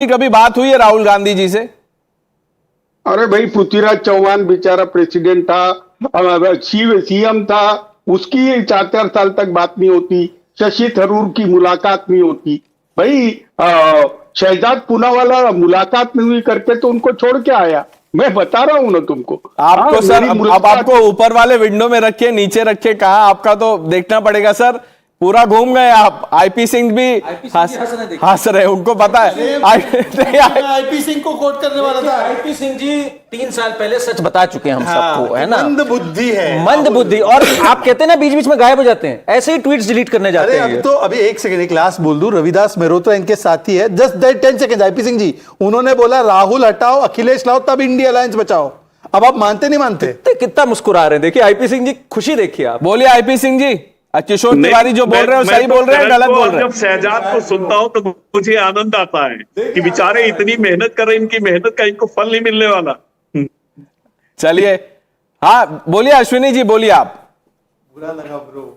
कभी बात हुई है राहुल गांधी जी से? अरे भाई, पृथ्वीराज चौहान बेचारा प्रेसिडेंट था, सीएम था, उसकी 4-4 साल तक बात नहीं होती। शशि थरूर की मुलाकात नहीं होती भाई। शहजाद पूनावाला मुलाकात नहीं हुई करके तो उनको छोड़ के आया। मैं बता रहा हूं ना तुमको। आपको सर अब आपको ऊपर वाले विंडो में रखे नीचे रखे कहा, आपका तो देखना पड़ेगा सर। पूरा घूम गए आप। आईपी सिंह भी हंस रहे, उनको पता है। आईपी सिंह को कोट करने वाला था। आईपी सिंह जी 3 साल पहले सच बता चुके हैं हम सबको, है ना। मंद बुद्धि है, मंद बुद्धि। और आप कहते हैं ना बीच बीच में गायब हो जाते हैं, ऐसे ही ट्वीट्स डिलीट करने जाते हैं। तो अभी एक सेकंड, एक लास्ट बोल दूं। रविदास मेहरोत्रा इनके साथी है। Just 10 second. आईपी सिंह जी, उन्होंने बोला राहुल हटाओ, अखिलेश लाओ, तब इंडिया अलायंस बचाओ। अब आप मानते नहीं मानते? कितना मुस्कुरा रहे हैं, देखिए आईपी सिंह जी, खुशी देखिए आप। बोलिए आईपी सिंह जी। किशोर तिवारी जो बोल रहे हो सही बोल रहे हैं, गलत बोल रहे हैं? जब शहजाद को सुनता हूं तो मुझे आनंद आता है कि बेचारे इतनी मेहनत कर रहे हैं, इनकी मेहनत का इनको फल नहीं मिलने वाला। चलिए, हाँ बोलिए अश्विनी जी, बोलिए आप। बुरा लगा ब्रो।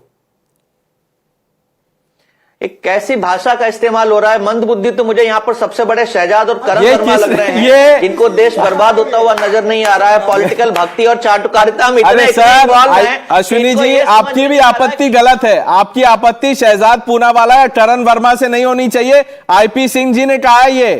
एक कैसी भाषा का इस्तेमाल हो रहा है। मंद बुद्धि तो मुझे यहाँ पर सबसे बड़े शहजाद और करण वर्मा लग रहे हैं। इनको देश बर्बाद होता हुआ नजर नहीं आ रहा है। पॉलिटिकल भक्ति और चाटुकारिता में इतने इन्वॉल्व हैं। अश्विनी जी, आपकी भी आपत्ति गलत है। आपकी आपत्ति शहजाद पूनावाला या करण वर्मा से नहीं होनी चाहिए। आईपी सिंह जी ने कहा है,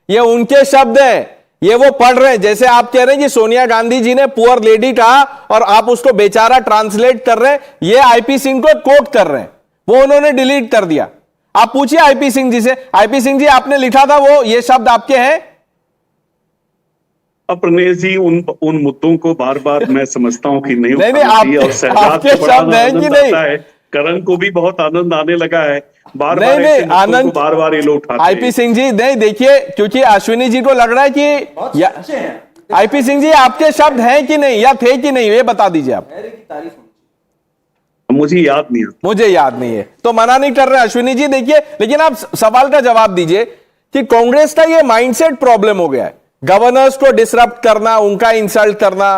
ये उनके शब्द है, ये वो पढ़ रहे हैं। जैसे आप कह रहे हैं कि सोनिया गांधी जी ने पुअर लेडी कहा और आप उसको बेचारा ट्रांसलेट कर रहे हैं, ये आईपी सिंह को कोट कर रहे हैं, वो उन्होंने डिलीट कर दिया। आप पूछिए आईपी सिंह जी से। आईपी सिंह जी, आपने लिखा था वो ये शब्द आपके हैं? प्रनेश जी, उन मुद्दों को बार बार मैं समझता हूं कि नहीं नहीं, और शहजाद को बड़ा आनंद आता है। करण को भी बहुत आनंद आने लगा है। बार बार ये लोग उठाते हैं। आईपी सिंह जी नहीं, देखिए, क्योंकि अश्विनी जी को लग रहा है कि आईपी सिंह जी आपके शब्द हैं कि नहीं, या थे कि नहीं, ये बता दीजिए आप। मुझे याद नहीं है। मुझे याद नहीं है तो मना नहीं कर रहे अश्विनी जी। देखिए, लेकिन आप सवाल का जवाब दीजिए कि कांग्रेस का ये माइंडसेट प्रॉब्लम हो गया है। गवर्नर्स को डिसरप्ट करना, उनका इंसल्ट करना,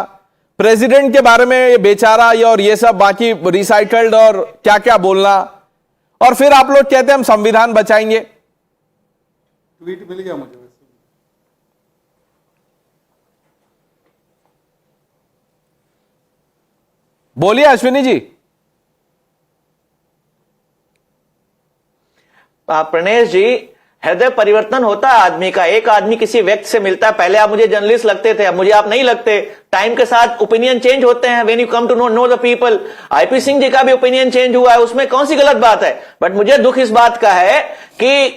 प्रेसिडेंट के बारे में ये बेचारा ये और ये सब बाकी रिसाइकल्ड और क्या क्या बोलना, और फिर आप लोग कहते हैं हम संविधान बचाएंगे। ट्वीट मिल गया मुझे। बोलिए अश्विनी जी। प्रणेश जी, हृदय परिवर्तन होता है आदमी का। एक आदमी किसी व्यक्ति से मिलता है, पहले आप मुझे जर्नलिस्ट लगते थे, अब मुझे आप नहीं लगते। टाइम के साथ ओपिनियन चेंज होते हैं। When you come to know the people. IP Singh ji का भी ओपिनियन चेंज हुआ है, उसमें कौन सी गलत बात है? बट मुझे दुख इस बात का है कि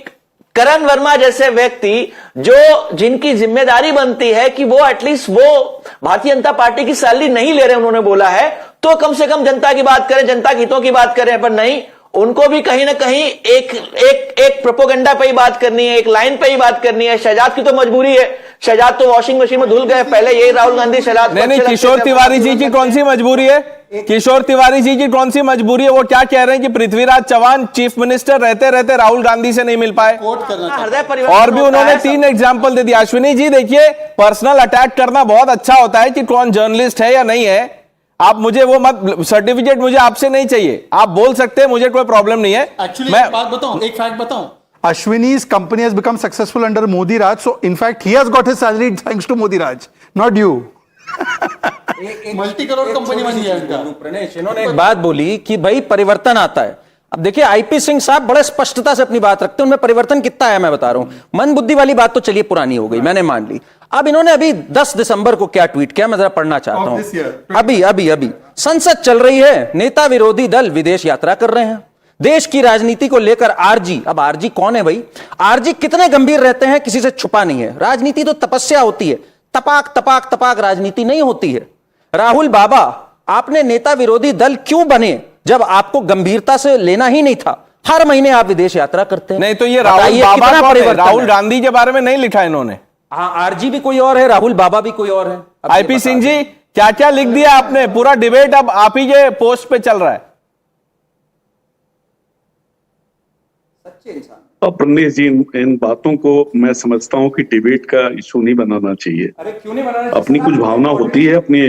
करण वर्मा जैसे व्यक्ति जिनकी जिम्मेदारी बनती है कि वो एटलीस्ट वो भारतीय जनता पार्टी की सैलरी नहीं ले रहे, उन्होंने बोला है, तो कम से कम जनता की बात करें, जनता के हितों की बात करें। पर नहीं, उनको भी कहीं ना कहीं एक प्रोपोगंडा पे ही बात करनी है, एक लाइन पे ही बात करनी है। शहजाद की तो मजबूरी है। शहजाद तो वॉशिंग मशीन में धुल गए। पहले यही राहुल गांधी शहजाद। नहीं, किशोर तिवारी जी की कौन सी मजबूरी है? किशोर तिवारी जी की कौन सी मजबूरी है? वो क्या कह रहे हैं कि पृथ्वीराज चौहान चीफ मिनिस्टर रहते रहते राहुल गांधी से नहीं मिल पाए। और भी उन्होंने 3 एग्जाम्पल दे दिया। अश्विनी जी देखिए, पर्सनल अटैक करना बहुत अच्छा होता है कि कौन जर्नलिस्ट है या नहीं है। आप मुझे वो मत, सर्टिफिकेट मुझे आपसे नहीं चाहिए, आप बोल सकते हैं, मुझे कोई प्रॉब्लम नहीं है। एक्चुअली मैं बात बताऊं, एक फैक्ट बताऊं। Ashwini's company has become successful under Modi Raj, so in fact he has got his salary thanks to Modi Raj, not you. Multi crore company बनी है उनका। प्रणेश, इन्होंने एक बात बोली कि भाई परिवर्तन आता है। अब देखिए आईपी सिंह साहब बड़े स्पष्टता से अपनी बात रखते हैं, उनमें परिवर्तन कितना है मैं बता रहा हूं। मन बुद्धि वाली बात तो चलिए पुरानी हो गई, मैंने मान ली। अब इन्होंने अभी 10 दिसंबर को क्या ट्वीट किया, मैं जरा पढ़ना चाहता हूं। अभी संसद चल रही है, नेता विरोधी दल विदेश यात्रा कर रहे हैं, देश की राजनीति को लेकर आरजी। अब आरजी कौन है भाई? आरजी कितने गंभीर रहते हैं, किसी से छुपा नहीं है। राजनीति तो तपस्या होती है, तपाक तपाक तपाक राजनीति नहीं होती है। राहुल बाबा, आपने नेता विरोधी दल क्यों बने जब आपको गंभीरता से लेना ही नहीं था? हर महीने आप विदेश यात्रा करते हैं। नहीं तो ये राहुल बाबा राहुल गांधी के बारे में नहीं लिखा इन्होंने। हाँ, आरजी भी कोई और है, राहुल बाबा भी कोई और है। आईपी सिंह जी, क्या क्या लिख दिया आपने? पूरा डिबेट अब आप ही के पोस्ट पे चल रहा है। प्रणेश जी, इन बातों को मैं समझता हूं कि डिबेट का इशू नहीं बनाना चाहिए। अरे क्यों नहीं बनाना? अपनी कुछ भावना होती है, अपनी